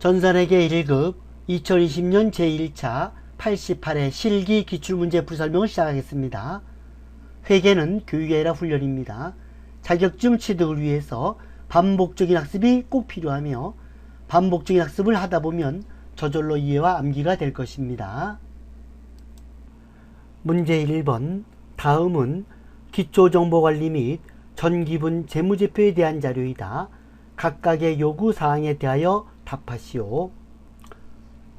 전산회계 1급 2020년 제1차 88회 실기 기출문제 풀설명을 시작하겠습니다. 회계는 교육이 아니라 훈련입니다. 자격증 취득을 위해서 반복적인 학습이 꼭 필요하며 반복적인 학습을 하다 보면 저절로 이해와 암기가 될 것입니다. 문제 1번. 다음은 기초정보관리 및 전기분 재무제표에 대한 자료이다. 각각의 요구사항에 대하여 답하시오.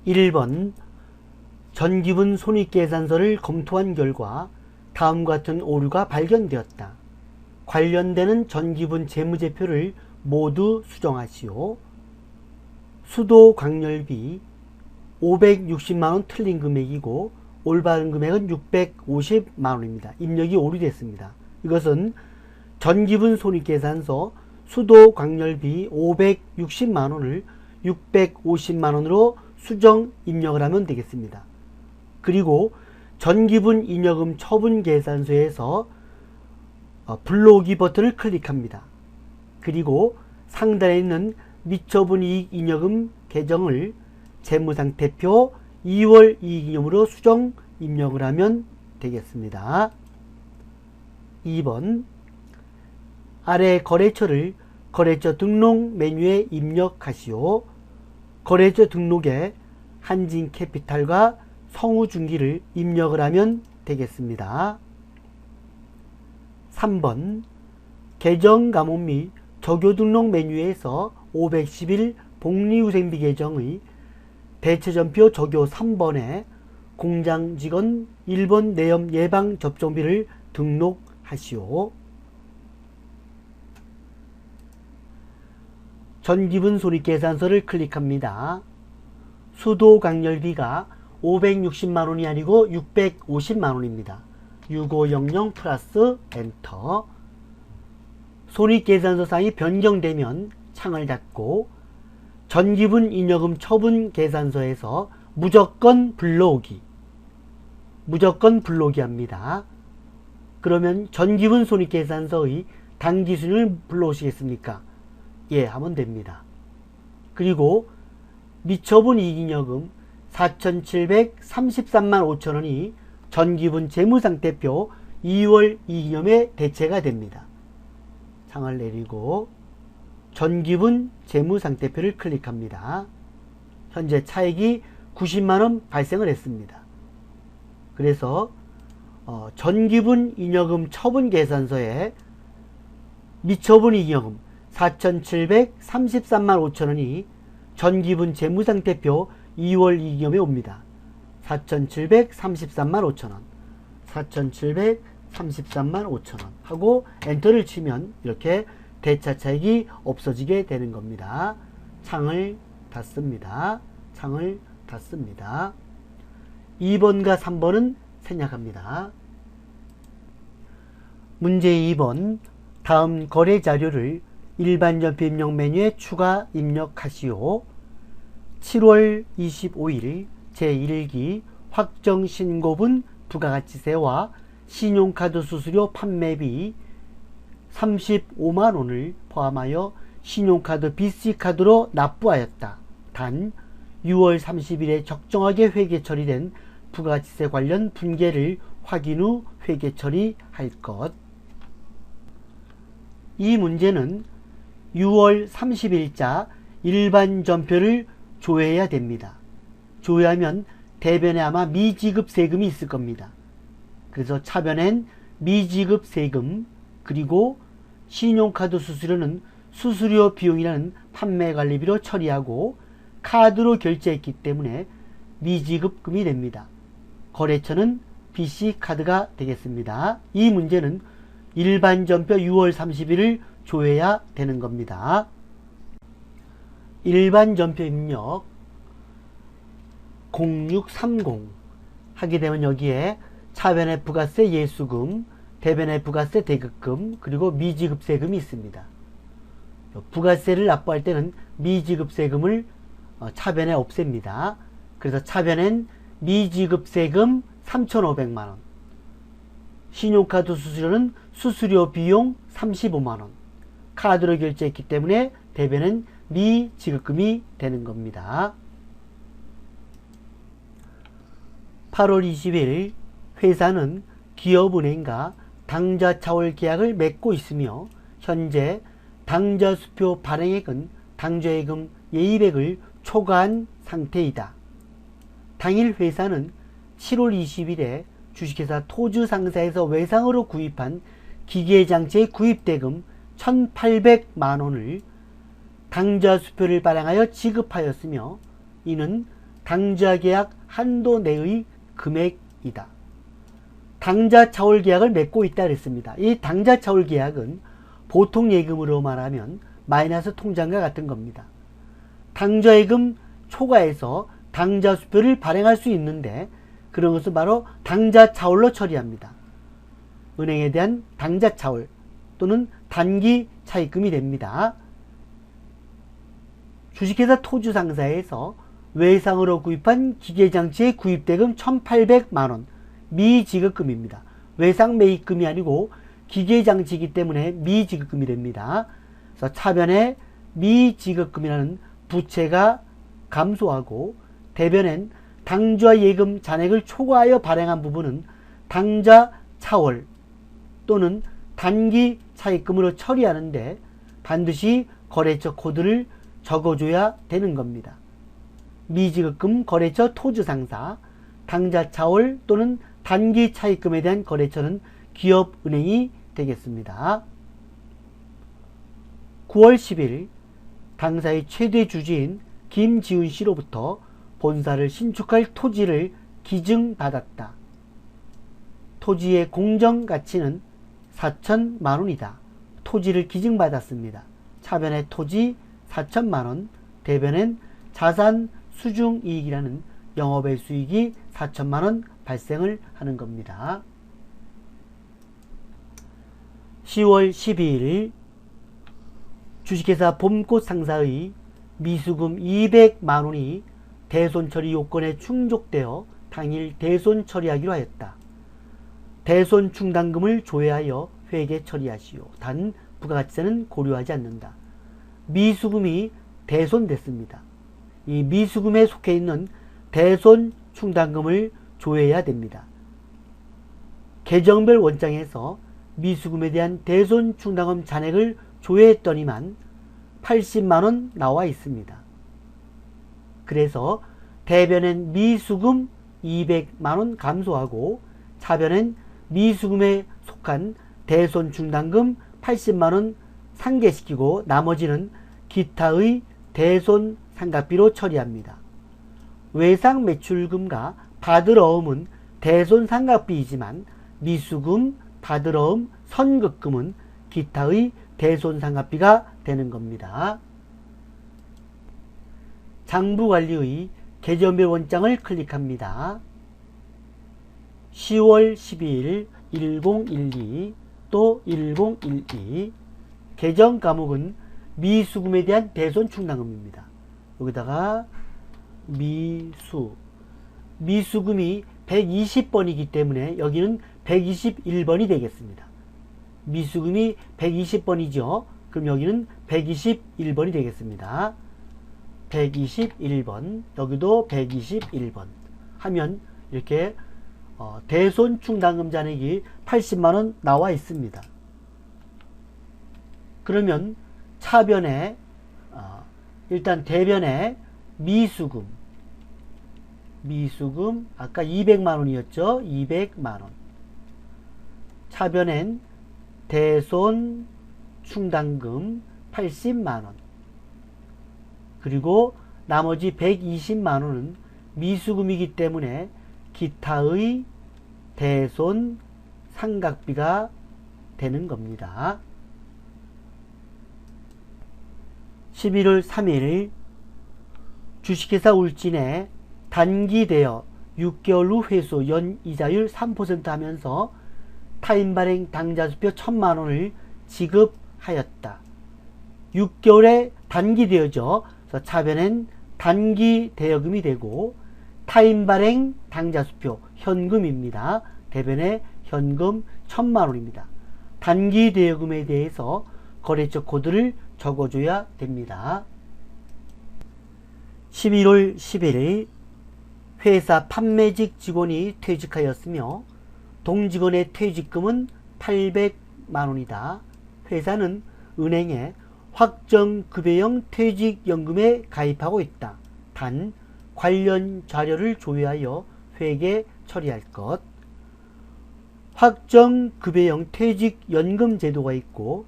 1번. 전기분 손익계산서를 검토한 결과 다음과 같은 오류가 발견되었다. 관련되는 전기분 재무제표를 모두 수정하시오. 수도 광열비 560만원 틀린 금액이고 올바른 금액은 650만원입니다. 입력이 오류됐습니다. 이것은 전기분 손익계산서 수도 광열비 560만원을 650만원으로 수정 입력을 하면 되겠습니다. 그리고 전기분 잉여금 처분 계산서에서 불러오기 버튼을 클릭합니다. 그리고 상단에 있는 미처분 이익 잉여금 계정을 재무상태표 2월 이익잉여금으로 수정 입력을 하면 되겠습니다. 2번. 아래 거래처를 거래처 등록 메뉴에 입력하시오. 거래처 등록에 한진캐피탈과 성우중기를 입력을 하면 되겠습니다. 3번. 계정감원 및 적용등록 메뉴에서 511 복리후생비 계정의 대체전표 적용 3번에 공장직원 1번 내염 예방 접종비를 등록하시오. 전기분 손익계산서를 클릭합니다. 수도 광열비가 560만원이 아니고 650만원입니다. 6500 플러스 엔터. 손익계산서 사항이 변경되면 창을 닫고 전기분 잉여금 처분 계산서에서 무조건 불러오기 합니다. 그러면 전기분 손익계산서의 당기순을 불러오시겠습니까? 예, 하면 됩니다. 그리고 미처분 이익잉여금 4,733만 5천원이 전기분 재무상태표 2월 이익잉여금에 대체가 됩니다. 창을 내리고 전기분 재무상태표를 클릭합니다. 현재 차익이 90만원 발생을 했습니다. 그래서 전기분 잉여금 처분 계산서에 미처분 이익잉여금 4,733만 5천원이 전기분 재무상태표 2월 이익잉여금에 옵니다. 4,733만 5천원 4,733만 5천원 하고 엔터를 치면 이렇게 대차 차익이 없어지게 되는 겁니다. 창을 닫습니다. 창을 닫습니다. 2번과 3번은 생략합니다. 문제 2번. 다음 거래 자료를 일반전표 입력 메뉴에 추가 입력하시오. 7월 25일 제1기 확정신고분 부가가치세와 신용카드 수수료 판매비 35만원을 포함하여 신용카드 BC카드로 납부하였다. 단 6월 30일에 적정하게 회계 처리된 부가가치세 관련 분계를 확인 후 회계 처리할 것. 이 문제는 6월 30일자 일반전표를 조회해야 됩니다. 조회하면 대변에 아마 미지급 세금이 있을 겁니다. 그래서 차변엔 미지급 세금 그리고 신용카드 수수료는 수수료 비용이라는 판매관리비로 처리하고 카드로 결제했기 때문에 미지급금이 됩니다. 거래처는 BC카드가 되겠습니다. 이 문제는 일반전표 6월 30일을 조회해야 되는 겁니다. 일반전표 입력 0630 하게 되면 여기에 차변의 부가세 예수금, 대변의 부가세 대급금, 그리고 미지급세금이 있습니다. 부가세를 납부할 때는 미지급세금을 차변에 없앱니다. 그래서 차변엔 미지급세금 3,500만원, 신용카드 수수료는 수수료 비용 35만원, 카드로 결제했기 때문에 대변은 미지급금이 되는 겁니다. 8월 20일 회사는 기업은행과 당좌 차월 계약을 맺고 있으며 현재 당좌 수표 발행액은 당좌예금 예입액을 초과한 상태이다. 당일 회사는 7월 20일에 주식회사 토주상사에서 외상으로 구입한 기계장치의 구입대금 1,800만원을 당좌 수표를 발행하여 지급하였으며 이는 당좌 계약 한도 내의 금액이다. 당좌 차월 계약을 맺고 있다 그랬습니다. 이 당좌 차월 계약은 보통 예금으로 말하면 마이너스 통장과 같은 겁니다. 당좌 예금 초과해서 당좌 수표를 발행할 수 있는데 그런 것은 바로 당좌 차월로 처리합니다. 은행에 대한 당좌 차월 또는 단기 차입금이 됩니다. 주식회사 토주상사에서 외상으로 구입한 기계장치의 구입대금 1,800만원 미지급금입니다. 외상 매입금이 아니고 기계장치이기 때문에 미지급금이 됩니다. 그래서 차변에 미지급금이라는 부채가 감소하고 대변엔 당좌 예금 잔액을 초과하여 발행한 부분은 당좌 차월 또는 단기 차입금으로 처리하는데 반드시 거래처 코드를 적어줘야 되는 겁니다. 미지급금 거래처 토주상사, 당좌 차월 또는 단기 차입금에 대한 거래처는 기업은행이 되겠습니다. 9월 10일 당사의 최대 주주인 김지훈 씨로부터 본사를 신축할 토지를 기증받았다. 토지의 공정가치는 4천만원이다. 토지를 기증받았습니다. 차변의 토지 4천만원, 대변엔 자산 수중이익이라는 영업의 수익이 4천만원 발생을 하는 겁니다. 10월 12일 주식회사 봄꽃 상사의 미수금 200만원이 대손 처리 요건에 충족되어 당일 대손 처리하기로 하였다. 대손 충당금을 조회하여 회계 처리하시오. 단 부가가치세는 고려하지 않는다. 미수금이 대손됐습니다. 이 미수금에 속해 있는 대손 충당금을 조회해야 됩니다. 계정별 원장에서 미수금에 대한 대손 충당금 잔액을 조회했더니만 80만원 나와 있습니다. 그래서 대변엔 미수금 200만원 감소하고 차변엔 미수금에 속한 대손 충당금 80만원 상계시키고 나머지는 기타의 대손 상각비로 처리합니다. 외상 매출금과 받을어음은 대손 상각비이지만 미수금, 받을어음, 선급금은 기타의 대손 상각비가 되는 겁니다. 장부관리의 계정별 원장을 클릭합니다. 10월 12일 1012 또 1012 계정 과목은 미수금에 대한 대손 충당금입니다. 여기다가 미수금이 120번이기 때문에 여기는 121번이 되겠습니다. 미수금이 120번이죠. 그럼 여기는 121번이 되겠습니다. 121번, 여기도 121번 하면 이렇게 대손 충당금 잔액이 80만원 나와 있습니다. 그러면 차변에 일단 대변에 미수금 아까 200만원이었죠. 200만원. 차변엔 대손 충당금 80만원. 그리고 나머지 120만원은 미수금이기 때문에 기타의 대손 상각비가 되는 겁니다. 11월 3일 주식회사 울진에 단기대여 6개월 후 회수 연이자율 3% 하면서 타인발행 당좌수표 1,000만원을 지급하였다. 6개월의 단기대여죠. 그래서 차변엔 단기대여금이 되고 타인발행 당좌수표 현금입니다. 대변에 현금 1,000만원입니다. 단기대여금에 대해서 거래처 코드를 적어줘야 됩니다. 11월 10일 회사 판매직 직원이 퇴직하였으며 동직원의 퇴직금은 800만원이다. 회사는 은행에 확정급여형 퇴직연금에 가입하고 있다. 단 관련 자료를 조회하여 회계 처리할 것. 확정급여형 퇴직연금 제도가 있고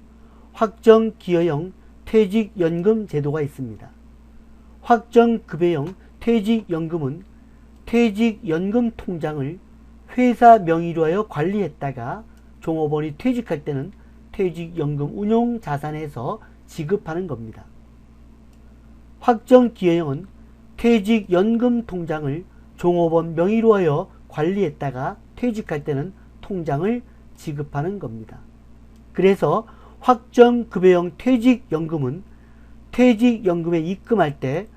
확정기여형 퇴직연금 제도가 있습니다. 확정급여형 퇴직연금은 퇴직연금 통장을 회사 명의로 하여 관리했다가 종업원이 퇴직할 때는 퇴직연금 운용자산에서 지급하는 겁니다. 확정기여형은 퇴직연금 통장을 종업원 명의로 하여 관리했다가 퇴직할 때는 통장을 지급하는 겁니다. 그래서 확정급여형 퇴직연금은 퇴직연금에 입금할 때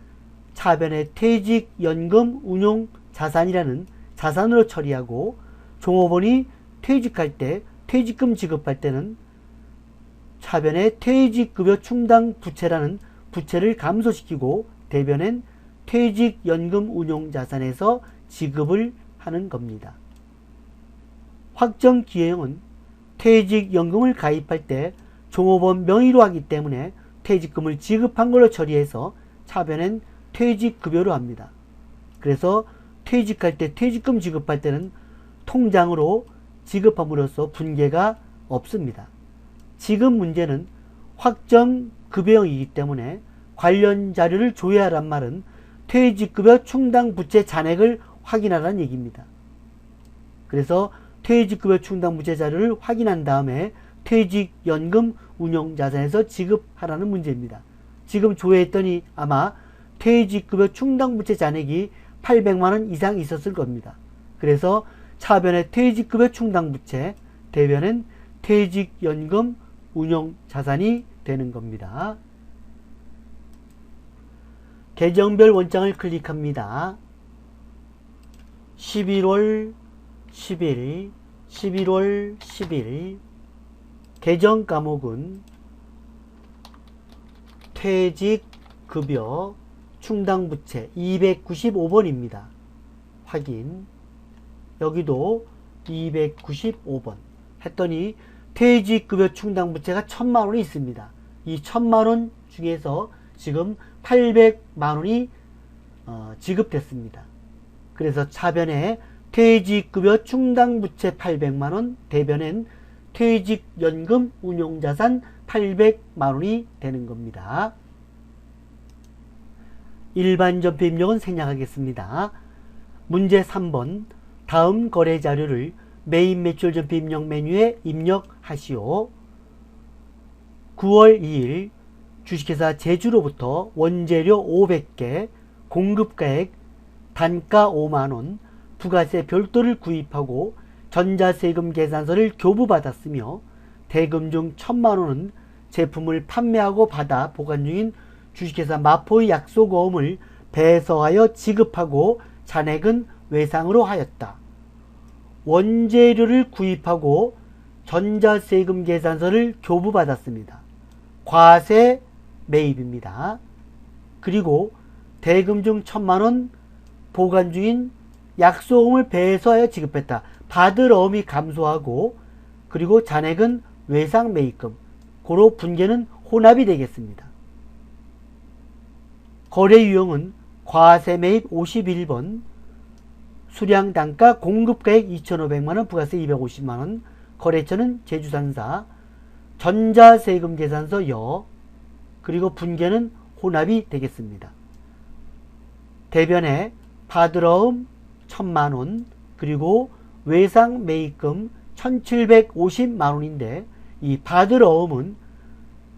차변에 퇴직연금 운용자산이라는 자산으로 처리하고 종업원이 퇴직할 때 퇴직금 지급할 때는 차변에 퇴직급여 충당 부채라는 부채를 감소시키고 대변엔 퇴직연금 운용자산에서 지급을 하는 겁니다. 확정기여형은 퇴직연금을 가입할 때 종업원 명의로 하기 때문에 퇴직금을 지급한 걸로 처리해서 차변엔 퇴직급여로 합니다. 그래서 퇴직할 때 퇴직금 지급할 때는 통장으로 지급함으로써 분계가 없습니다. 지금 문제는 확정급여형이기 때문에 관련 자료를 조회하란 말은 퇴직급여 충당 부채 잔액을 확인하라는 얘기입니다. 그래서 퇴직급여 충당 부채 자료를 확인한 다음에 퇴직연금 운용자산에서 지급하라는 문제입니다. 지금 조회했더니 아마 퇴직급여 충당 부채 잔액이 800만원 이상 있었을 겁니다. 그래서 차변에 퇴직급여 충당 부채, 대변엔 퇴직연금 운용자산이 되는 겁니다. 계정별 원장을 클릭합니다. 11월 10일, 11월 10일 계정 과목은 퇴직급여 충당부채 295번입니다. 확인. 여기도 295번 했더니 퇴직급여 충당부채가 1000만원이 있습니다. 이 1000만원 중에서 지금 800만원이 지급됐습니다. 그래서 차변에 퇴직급여 충당부채 800만원, 대변엔 퇴직연금 운용자산 800만원이 되는 겁니다. 일반 전표 입력은 생략하겠습니다. 문제 3번 다음 거래 자료를 메인 매출 전표 입력 메뉴에 입력하시오. 9월 2일 주식회사 제주로부터 원재료 500개, 공급가액 단가 5만원, 부가세 별도를 구입하고 전자세금 계산서를 교부받았으며 대금 중 1000만원은 제품을 판매하고 받아 보관 중인 주식회사 마포의 약속어음을 배서하여 지급하고 잔액은 외상으로 하였다. 원재료를 구입하고 전자세금 계산서를 교부받았습니다. 과세 매입입니다. 그리고 대금 중 1000만원 보관 중인 약속어음을 배서하여 지급했다. 받을 어음이 감소하고 그리고 잔액은 외상 매입금. 고로 분계는 혼합이 되겠습니다. 거래 유형은 과세 매입 51번, 수량 단가 공급가액 2,500만원, 부가세 250만원, 거래처는 제주산사, 전자세금 계산서 여, 그리고 분계는 혼합이 되겠습니다. 대변에 받을 어음 1000만원, 그리고 외상 매입금 1750만원인데 이 받을 어음은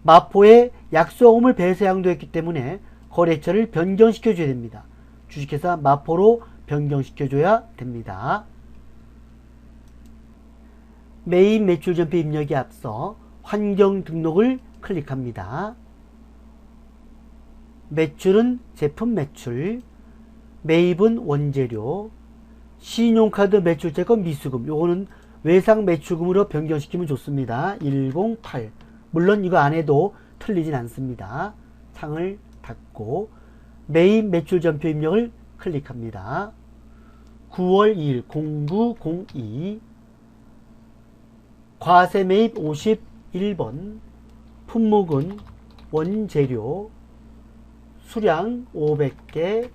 마포에 약속어음을 배서양도했기 때문에 거래처를 변경시켜 줘야 됩니다. 주식회사 마포로 변경시켜 줘야 됩니다. 메인 매출 전표 입력에 앞서 환경 등록을 클릭합니다. 매출은 제품 매출, 매입은 원재료, 신용카드 매출채권 미수금, 요거는 외상 매출금으로 변경시키면 좋습니다. 108. 물론 이거 안 해도 틀리진 않습니다. 창을 닫고 매입 매출 전표 입력을 클릭합니다. 9월 2일 0902 과세 매입 51번 품목은 원재료 수량 500개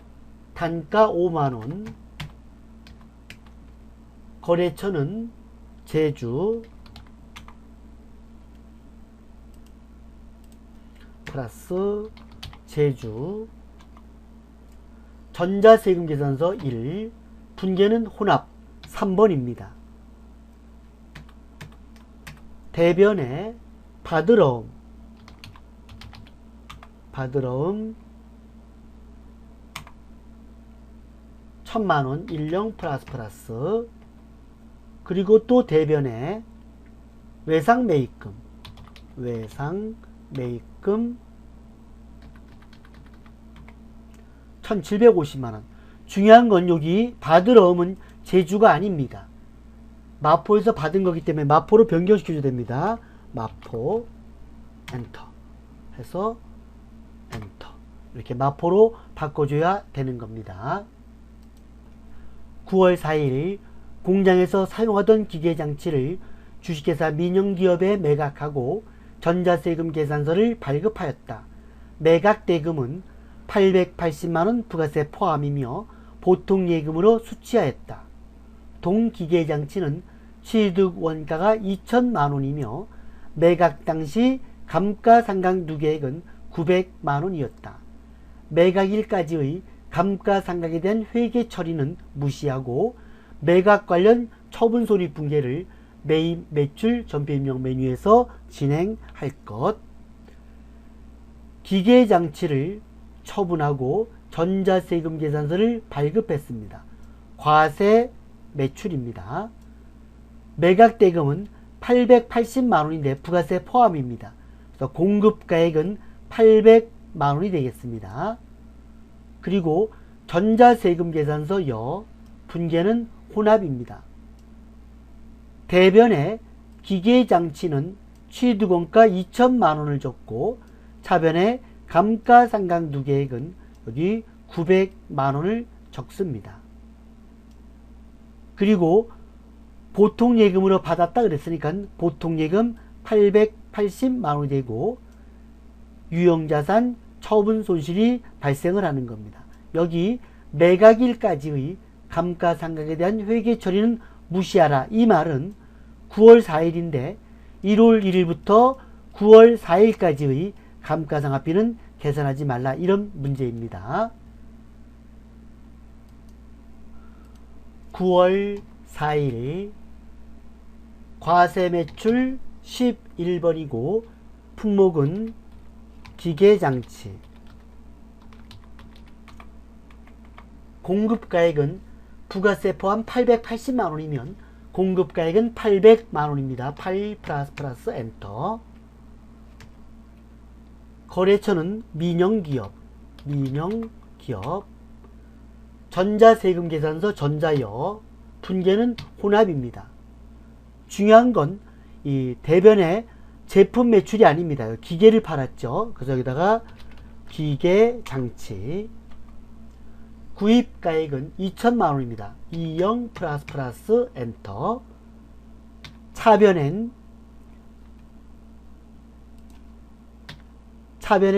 단가 5만원 거래처는 제주 플러스 제주 전자세금계산서 1 분계는 혼합 3번입니다. 대변에 받으러움 1000만원 1령 플러스 그리고 또 대변에 외상 매입금 1750만원. 중요한 건 여기 받으러움은 제주가 아닙니다. 마포에서 받은 거기 때문에 마포로 변경시켜줘야 됩니다. 마포 엔터 해서 엔터 이렇게 마포로 바꿔줘야 되는 겁니다. 9월 4일 공장에서 사용하던 기계장치를 주식회사 민영기업에 매각하고 전자세금 계산서를 발급하였다. 매각대금은 880만원 부가세 포함이며 보통예금으로 수취하였다. 동기계장치는 취득원가가 2천만원이며 매각 당시 감가상각누계액은 900만원이었다. 매각일까지의 감가상각에 대한 회계 처리는 무시하고 매각 관련 처분손익 분계를 매입 매출 전표 입력 메뉴에서 진행할 것. 기계장치를 처분하고 전자세금 계산서를 발급했습니다. 과세 매출입니다. 매각대금은 880만원인데 부가세 포함입니다. 그래서 공급가액은 800만원이 되겠습니다. 그리고 전자세금 계산서 여 분계는 혼합입니다. 대변에 기계장치는 취득원가 2천만원을 줬고 차변에 감가상각누계액은 여기 900만원을 적습니다. 그리고 보통예금으로 받았다 그랬으니까 보통예금 880만원이 되고 유형자산 처분손실이 발생을 하는 겁니다. 여기 매각일까지의 감가상각에 대한 회계처리는 무시하라. 이 말은 9월 4일인데 1월 1일부터 9월 4일까지의 감가상각비는 계산하지 말라. 이런 문제입니다. 9월 4일 과세매출 11번이고 품목은 기계장치 공급가액은 부가세 포함 880만원이면 공급가액은 800만원입니다. 8 플러스 엔터. 거래처는 민영기업 전자세금 계산서 전자여 분계는 혼합입니다. 중요한 건 이 대변에 제품 매출이 아닙니다. 기계를 팔았죠. 그래서 여기다가 기계장치 구입가액은 2천만원입니다. 20 플러스 엔터. 차변에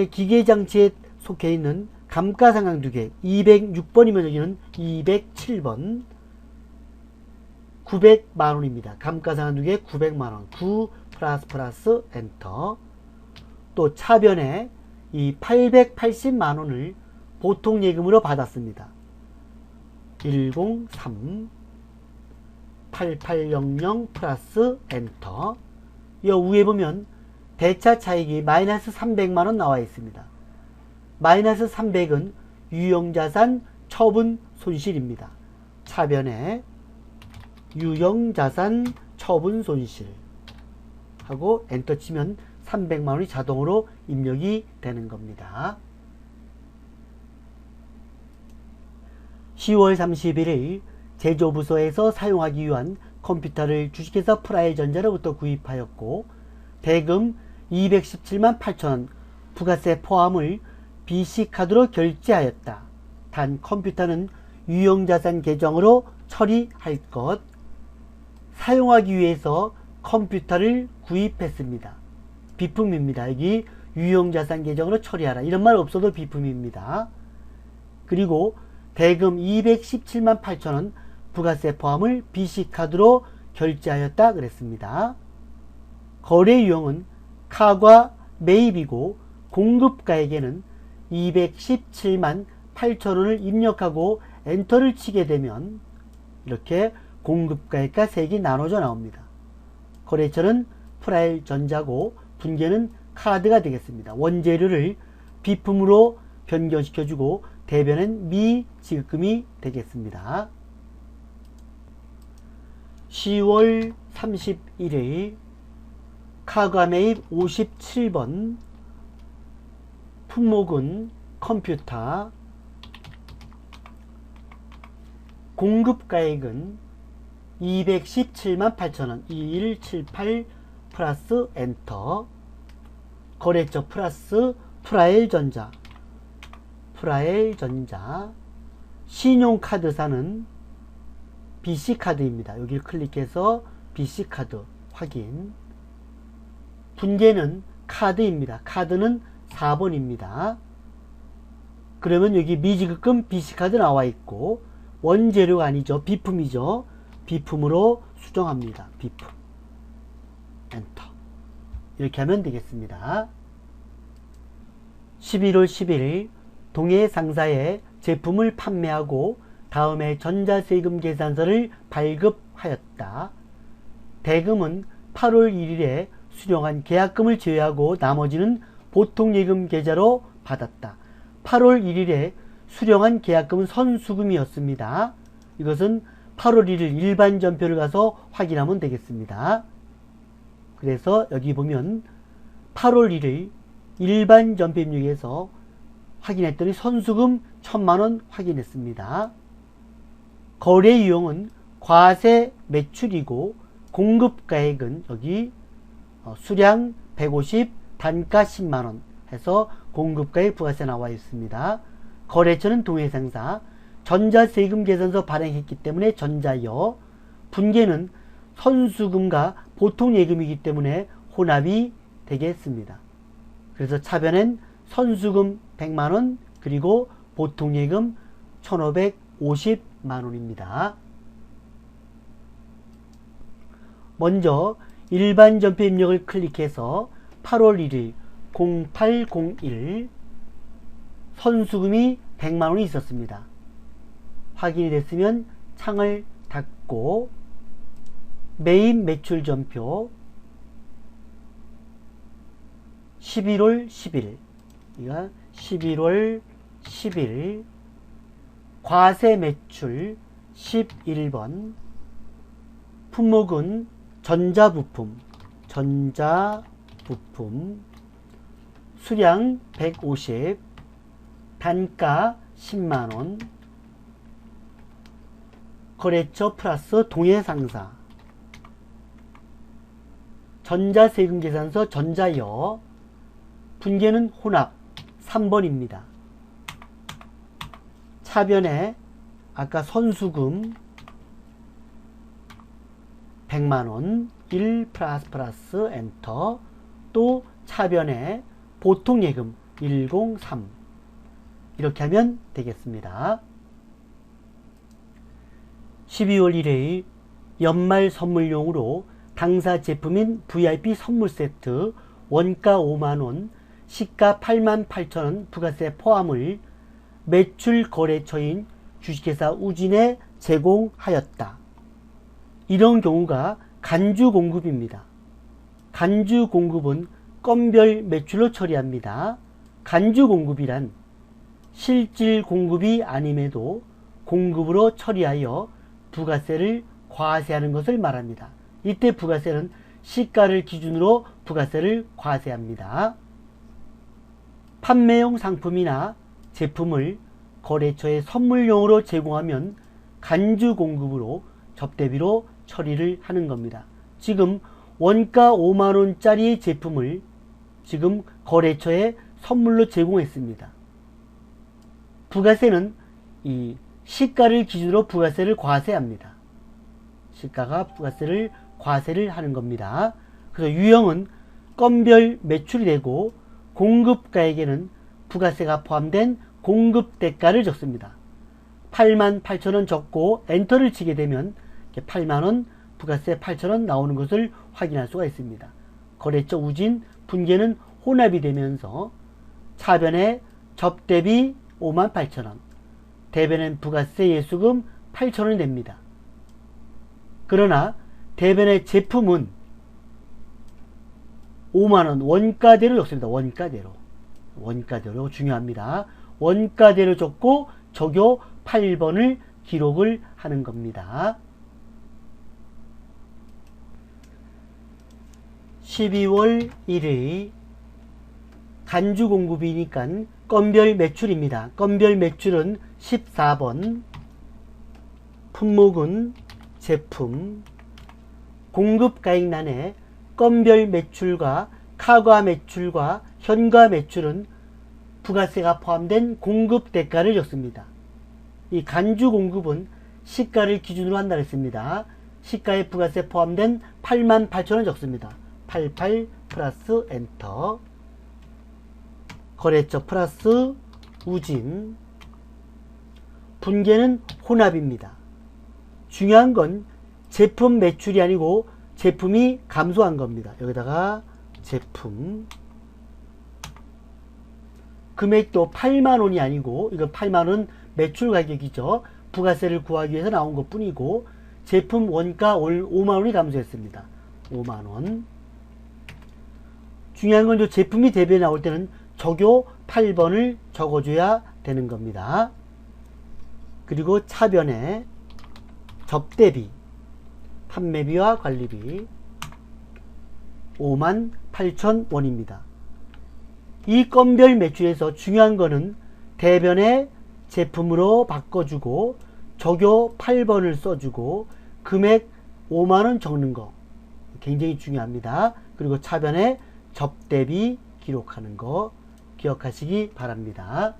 기계장치에 속해 있는 감가상각누계 206번이면 여기는 207번 900만원입니다. 감가상각누계 900만원 9 플러스 엔터. 또 차변에 이 880만원을 보통예금으로 받았습니다. 103 8800 플러스 엔터. 이 위에 보면 대차 차익이 마이너스 300만원 나와 있습니다. 마이너스 300은 유형자산 처분 손실입니다. 차변에 유형자산 처분 손실 하고 엔터 치면 300만원이 자동으로 입력이 되는 겁니다. 10월 31일 제조부서에서 사용하기 위한 컴퓨터를 주식회사 프라이전자로부터 구입하였고 대금 217만 8천원 부가세 포함을 BC카드로 결제하였다. 단 컴퓨터는 유형자산 계정으로 처리할 것. 사용하기 위해서 컴퓨터를 구입했습니다. 비품입니다. 여기 유형자산 계정으로 처리하라. 이런 말 없어도 비품입니다. 그리고 대금 217만 8천원 부가세 포함을 BC카드로 결제하였다 그랬습니다. 거래 유형은 카과 매입이고 공급가에게는 217만 8천원을 입력하고 엔터를 치게 되면 이렇게 공급가액과 세액이 나눠져 나옵니다. 거래처는 프라일전자고 분계는 카드가 되겠습니다. 원재료를 비품으로 변경시켜주고 대변은 미지급금이 되겠습니다. 10월 31일 카과 매입 57번 품목은 컴퓨터. 공급가액은 217만 8천원 2178 플러스 엔터. 거래처 플러스 프라일전자. 신용카드사는 BC카드입니다. 여기를 클릭해서 BC카드 확인. 분계는 카드입니다. 카드는 4번입니다. 그러면 여기 미지급금 BC카드 나와 있고 원재료가 아니죠. 비품이죠. 비품으로 수정합니다. 비품. 엔터. 이렇게 하면 되겠습니다. 11월 10일 동해 상사에 제품을 판매하고 다음에 전자세금 계산서를 발급하였다. 대금은 8월 1일에 수령한 계약금을 제외하고 나머지는 보통예금 계좌로 받았다. 8월 1일에 수령한 계약금은 선수금이었습니다. 이것은 8월 1일 일반 전표를 가서 확인하면 되겠습니다. 그래서 여기 보면 8월 1일 일반 전표 입력에서 확인했더니 선수금 1000만원 확인했습니다. 거래 유형은 과세 매출이고 공급가액은 여기 수량 150, 단가 10만원 해서 공급가액 부가세 나와 있습니다. 거래처는 동해상사. 전자세금 계산서 발행했기 때문에 전자여. 분계는 선수금과 보통예금이기 때문에 혼합이 되겠습니다. 그래서 차변엔 선수금 100만원 그리고 보통예금 1550만원입니다. 먼저 일반 전표 입력을 클릭해서 8월 1일 0801 선수금이 100만원이 있었습니다. 확인이 됐으면 창을 닫고 매입 매출 전표 11월 10일 11월 10일 과세 매출 11번 품목은 전자부품 수량 150 단가 10만원 거래처 플러스 동해상사 전자세금 계산서 전자여 분계는 혼합 3번입니다. 차변에 아까 선수금 100만원 1 플러스 엔터 또 차변에 보통예금 103 이렇게 하면 되겠습니다. 12월 1일 연말 선물용으로 당사 제품인 VIP 선물 세트 원가 5만원 시가 88,000원 부가세 포함을 매출 거래처인 주식회사 우진에 제공하였다. 이런 경우가 간주 공급입니다. 간주 공급은 건별 매출로 처리합니다. 간주 공급이란 실질 공급이 아님에도 공급으로 처리하여 부가세를 과세하는 것을 말합니다. 이때 부가세는 시가를 기준으로 부가세를 과세합니다. 판매용 상품이나 제품을 거래처에 선물용으로 제공하면 간주 공급으로 접대비로 처리를 하는 겁니다. 지금 원가 5만원짜리 제품을 지금 거래처에 선물로 제공했습니다. 부가세는 이 시가를 기준으로 부가세를 과세합니다. 시가가 부가세를 과세를 하는 겁니다. 그래서 유형은 건별 매출이 되고 공급가액에는 부가세가 포함된 공급대가를 적습니다. 88,000원 적고 엔터를 치게 되면 8만원 부가세 8,000원 나오는 것을 확인할 수가 있습니다. 거래처 우진 분계는 혼합이 되면서 차변에 접대비 58,000원, 대변엔 부가세 예수금 8,000원이 됩니다. 그러나 대변의 제품은 5만원 원가대로 적습니다. 원가대로 중요합니다. 원가대로 적고 적요 8번을 기록을 하는 겁니다. 12월 1일 간주 공급이니까 건별 매출입니다. 건별 매출은 14번, 품목은 제품, 공급가액란에 건별 매출과 카과 매출과 현가 매출은 부가세가 포함된 공급대가를 적습니다. 이 간주 공급은 시가를 기준으로 한다 했습니다. 시가에 부가세 포함된 88,000원 적습니다. 88 플러스 엔터, 거래처 플러스 우진, 분계는 혼합입니다. 중요한 건 제품 매출이 아니고 제품이 감소한 겁니다. 여기다가 제품, 금액도 8만원이 아니고 이건 8만원 매출 가격이죠. 부가세를 구하기 위해서 나온 것 뿐이고 제품 원가 5만원이 감소했습니다. 5만원. 중요한 건 이 제품이 대비에 나올 때는 적요 8번을 적어줘야 되는 겁니다. 그리고 차변에 접대비, 판매비와 관리비 58,000원입니다. 이 건별 매출에서 중요한 거는 대변에 제품으로 바꿔주고 적요 8번을 써주고 금액 5만원 적는 거 굉장히 중요합니다. 그리고 차변에 접대비 기록하는 거 기억하시기 바랍니다.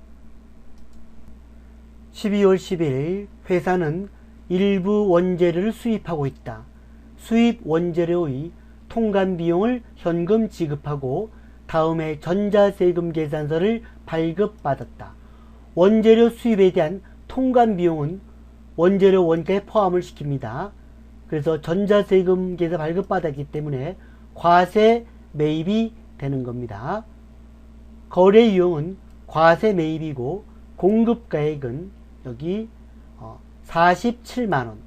12월 10일 회사는 일부 원재료를 수입하고 있다. 수입 원재료의 통관 비용을 현금 지급하고 다음에 전자세금 계산서를 발급받았다. 원재료 수입에 대한 통관 비용은 원재료 원가에 포함을 시킵니다. 그래서 전자세금 계산 발급받았기 때문에 과세 매입이 되는 겁니다. 거래 유형은 과세 매입이고 공급가액은 여기 47만원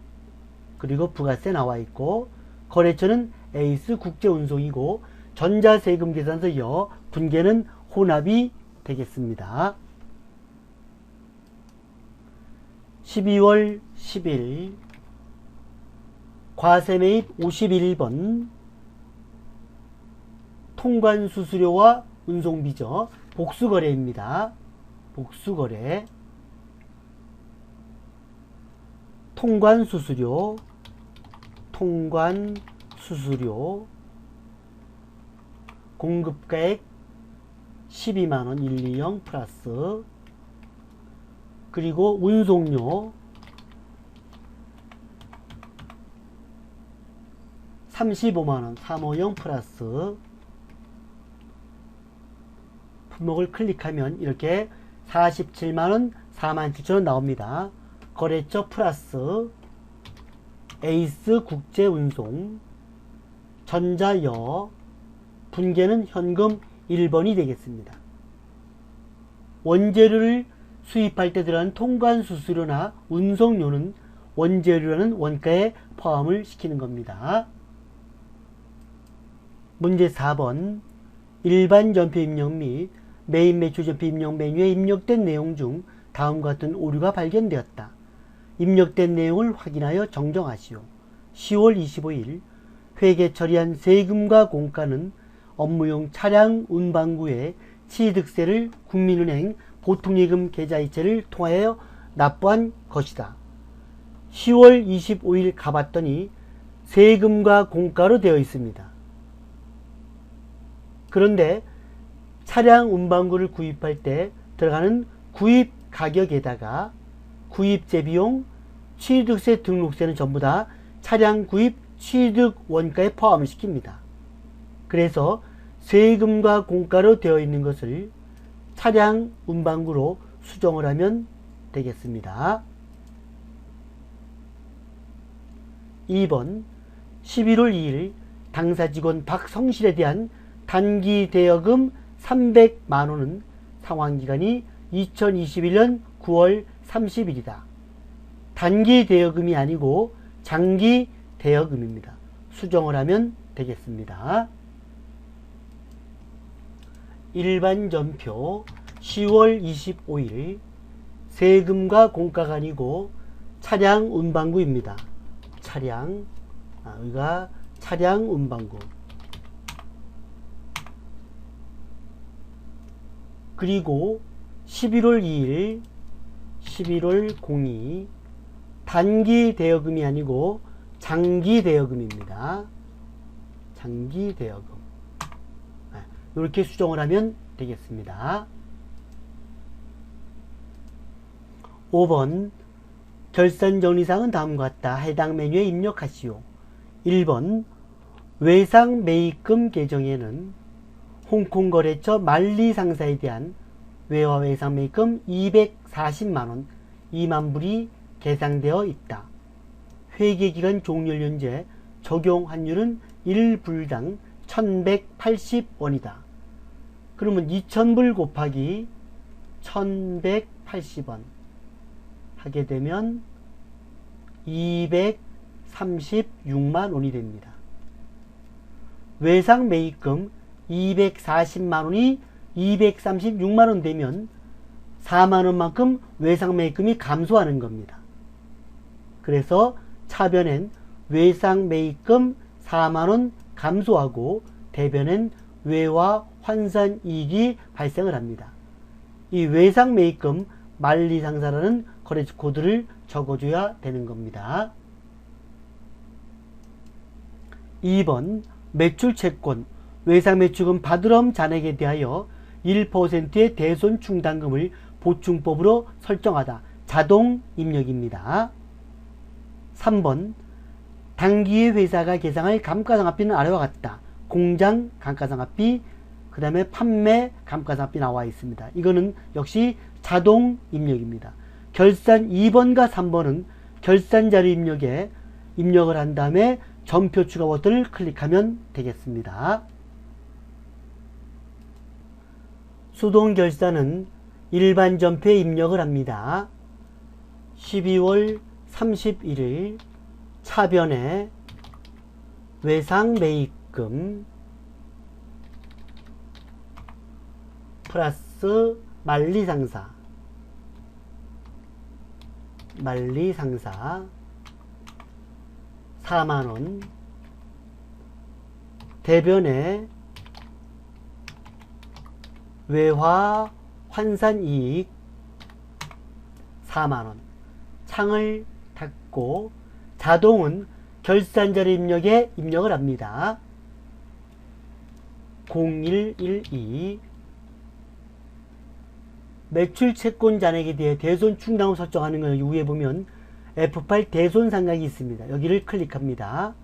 그리고 부가세 나와 있고 거래처는 에이스 국제운송이고 전자세금 계산서 여 분계는 혼합이 되겠습니다. 12월 10일 과세매입 51번 통관수수료와 운송비죠. 복수거래입니다. 복수거래 통관수수료 공급가액 12만원 120 플러스 그리고 운송료 35만원 350 플러스 품목을 클릭하면 이렇게 47만원 47,000원 나옵니다. 거래처 플러스 에이스 국제운송 전자여 분계는 현금 1번이 되겠습니다. 원재료를 수입할 때 들어가는 통관수수료나 운송료는 원재료라는 원가에 포함을 시키는 겁니다. 문제 4번 일반 전표 입력 및 메인 매출 전표 입력 메뉴에 입력된 내용 중 다음과 같은 오류가 발견되었다. 입력된 내용을 확인하여 정정하시오. 10월 25일 회계 처리한 세금과 공가는 업무용 차량 운반구에 취득세를 국민은행 보통예금 계좌이체를 통하여 납부한 것이다. 10월 25일 가봤더니 세금과 공가로 되어 있습니다. 그런데 차량 운반구를 구입할 때 들어가는 구입 가격에다가 구입재 비용, 취득세, 등록세는 전부 다 차량 구입 취득 원가에 포함을 시킵니다. 그래서 세금과 공가로 되어 있는 것을 차량 운반구로 수정을 하면 되겠습니다. 2번 11월 2일 당사 직원 박성실에 대한 단기 대여금 300만원은 상환기간이 2021년 9월 30일이다. 단기 대여금이 아니고 장기 대여금입니다. 수정을 하면 되겠습니다. 일반 전표 10월 25일 세금과 공가가 아니고 차량 운반구입니다. 여기가 차량 운반구. 그리고 11월 2일 11월 02 단기 대여금이 아니고 장기 대여금입니다. 장기 대여금. 이렇게 수정을 하면 되겠습니다. 5번 결산정리사항은 다음과 같다. 해당 메뉴에 입력하시오. 1번 외상 매입금 계정에는 홍콩거래처 만리상사에 대한 외화 외상 매입금 240만원 2만불이 계상되어 있다. 회계기간 종료일 현재 적용 환율은 1불당 1180원이다. 그러면 2000불 곱하기 1180원 하게 되면 236만원이 됩니다. 외상 매입금 240만원이 236만원 되면 4만원만큼 외상 매입금이 감소하는 겁니다. 그래서 차변엔 외상 매입금 4만원 감소하고 대변엔 외화 환산 이익이 발생을 합니다. 이 외상 매입금 만리상사라는 거래처 코드를 적어줘야 되는 겁니다. 2번 매출 채권 외상 매출금 받으럼 잔액에 대하여 1%의 대손 충당금을 보충법으로 설정하다. 자동 입력입니다. 3번 당기의 회사가 계상할 감가상각비는 아래와 같다. 공장 감가상각비, 그 다음에 판매 감가상각비 나와 있습니다. 이거는 역시 자동 입력입니다. 결산 2번과 3번은 결산자료 입력에 입력을 한 다음에 전표 추가 버튼을 클릭하면 되겠습니다. 수동 결산은 일반 전표에 입력을 합니다. 12월 31일 차변에 외상 매입금 플러스 만리상사 4만원 대변에 외화 환산이익 4만원 창을 닫고 자동은 결산자료 입력에 입력을 합니다. 0112 매출 채권 잔액에 대해 대손 충당을 설정하는 걸 위에 보면 F8 대손 상각이 있습니다. 여기를 클릭합니다.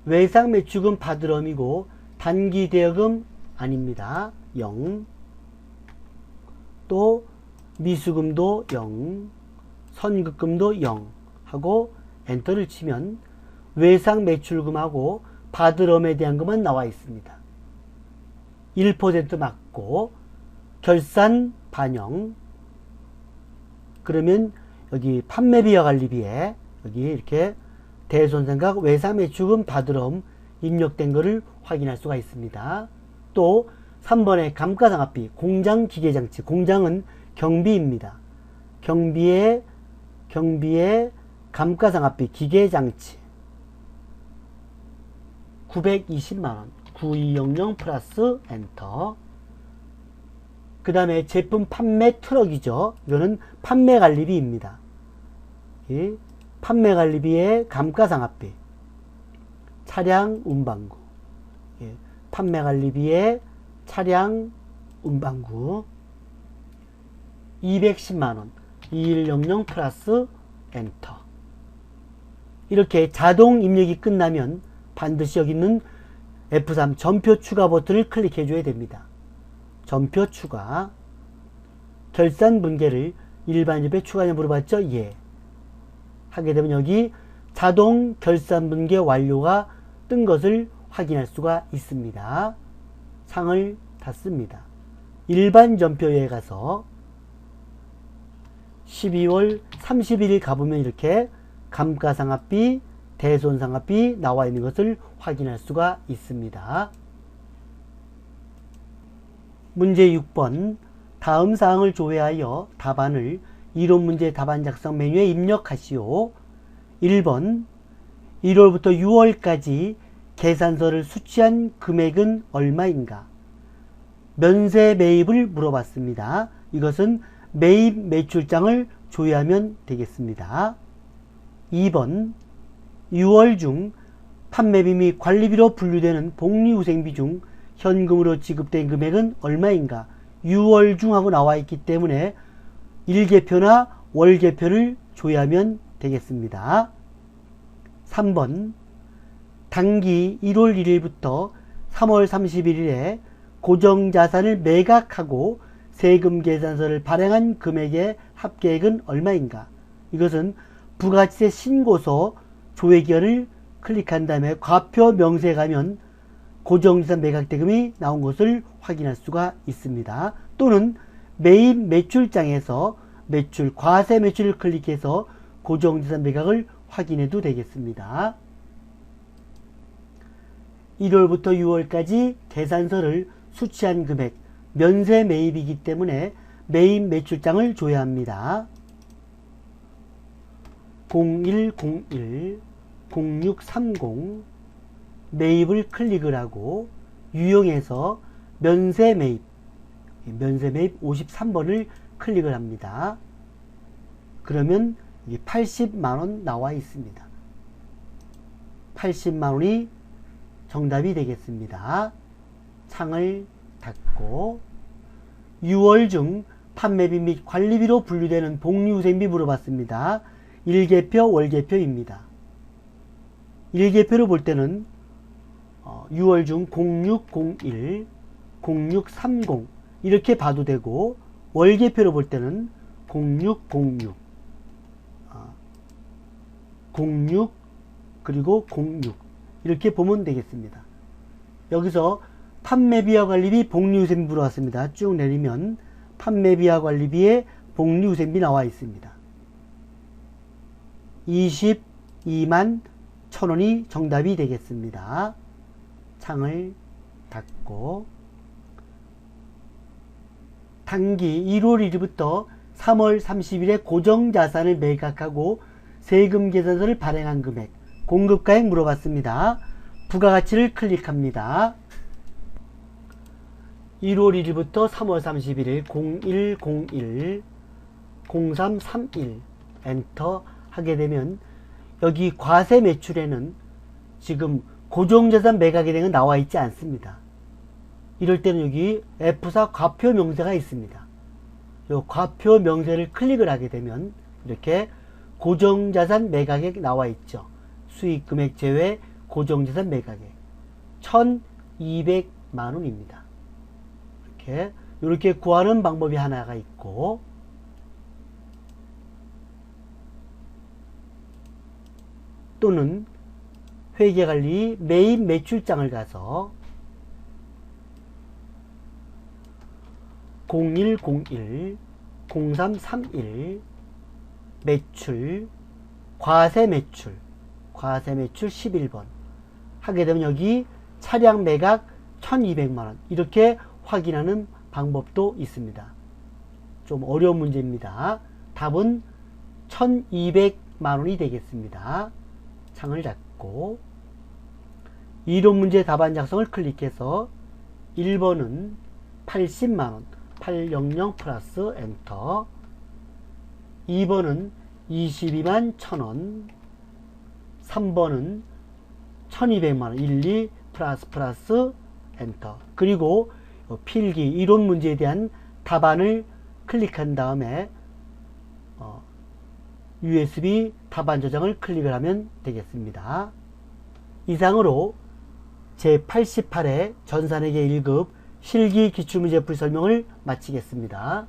외상 매출금 받으럼이고 단기 대여금 아닙니다. 0. 또 미수금도 0, 선급금도 0 하고 엔터를 치면 외상 매출금하고 받으럼에 대한 것만 나와 있습니다. 1% 맞고 결산 반영. 그러면 여기 판매비와 관리비에 여기 이렇게 대손상각 외상 매출금 받으럼 입력된 것을 확인할 수가 있습니다. 또 3번의 감가상각비 공장 기계장치, 공장은 경비입니다. 경비에 감가상각비 기계장치 920만원 9200 플러스 엔터. 그 다음에 제품 판매 트럭이죠. 이거는 판매관리비입니다. 판매관리비에 감가상각비 차량 운반구 판매관리비에 차량 운반구 210만원 2100 플러스 엔터. 이렇게 자동 입력이 끝나면 반드시 여기 있는 F3 전표 추가 버튼을 클릭해 줘야 됩니다. 전표 추가. 결산 분계를 일반 지폐 추가냐 물어봤죠? 예. 하게 되면 여기 자동 결산 분계 완료가 뜬 것을 확인할 수가 있습니다. 창을 닫습니다. 일반 전표에 가서 12월 31일 가보면 이렇게 감가상각비, 대손상각비 나와 있는 것을 확인할 수가 있습니다. 문제 6번. 다음 사항을 조회하여 답안을 이론문제 답안 작성 메뉴에 입력하시오. 1번. 1월부터 6월까지 계산서를 수취한 금액은 얼마인가? 면세 매입을 물어봤습니다. 이것은 매입 매출장을 조회하면 되겠습니다. 2번. 6월 중 판매비 및 관리비로 분류되는 복리후생비 중 현금으로 지급된 금액은 얼마인가? 6월 중 하고 나와 있기 때문에 일개표나 월개표를 조회하면 되겠습니다. 3번. 당기 1월 1일부터 3월 31일에 고정자산을 매각하고 세금 계산서를 발행한 금액의 합계액은 얼마인가? 이것은 부가치세 신고서 조회기간을 클릭한 다음에 과표 명세에 가면 고정자산 매각 대금이 나온 것을 확인할 수가 있습니다. 또는 매입 매출장에서 매출, 과세 매출을 클릭해서 고정자산 매각을 확인해도 되겠습니다. 1월부터 6월까지 계산서를 수취한 금액, 면세 매입이기 때문에 매입 매출장을 조회합니다. 0101, 0630 매입을 클릭을 하고 유형에서 면세 매입 53번을 클릭을 합니다. 그러면 80만원 나와 있습니다. 80만원이 정답이 되겠습니다. 창을 닫고 6월 중 판매비 및 관리비로 분류되는 복리후생비 물어봤습니다. 일개표, 월개표입니다. 일개표로 볼 때는 6월 중 0601, 0630 이렇게 봐도 되고 월개표로 볼 때는 0606, 06 그리고 06 이렇게 보면 되겠습니다. 여기서 판매비와 관리비, 복리후생비 물어봤습니다. 쭉 내리면 판매비와 관리비에 복리후생비 나와 있습니다. 22만 1,000원이 정답이 되겠습니다. 창을 닫고 당기 1월 1일부터 3월 30일에 고정자산을 매각하고 세금 계산서를 발행한 금액, 공급가액 물어봤습니다. 부가가치를 클릭합니다. 1월 1일부터 3월 31일 0101 0331 엔터 하게 되면 여기 과세 매출에는 지금 고정자산 매각에 대한 건 나와 있지 않습니다. 이럴 때는 여기 F4 과표 명세가 있습니다. 이 과표 명세를 클릭을 하게 되면 이렇게 고정자산 매각액 나와 있죠. 수익금액 제외 고정자산 매각액 1,200만원입니다. 이렇게 구하는 방법이 하나가 있고, 또는 회계관리 매입 매출장을 가서 0101 0331 매출 과세 매출 11번 하게 되면 여기 차량 매각 1200만원 이렇게 확인하는 방법도 있습니다. 좀 어려운 문제입니다. 답은 1200만원이 되겠습니다. 창을 닫고 이론 문제 답안 작성을 클릭해서 1번은 80만원 800 플러스 엔터, 2번은 22만 1,000원, 3번은 1200만원 12 플러스 엔터. 그리고 필기 이론 문제에 대한 답안을 클릭한 다음에 USB 답안 저장을 클릭을 하면 되겠습니다. 이상으로 제88회 전산회계 1급 실기 기출문제 풀이 설명을 마치겠습니다.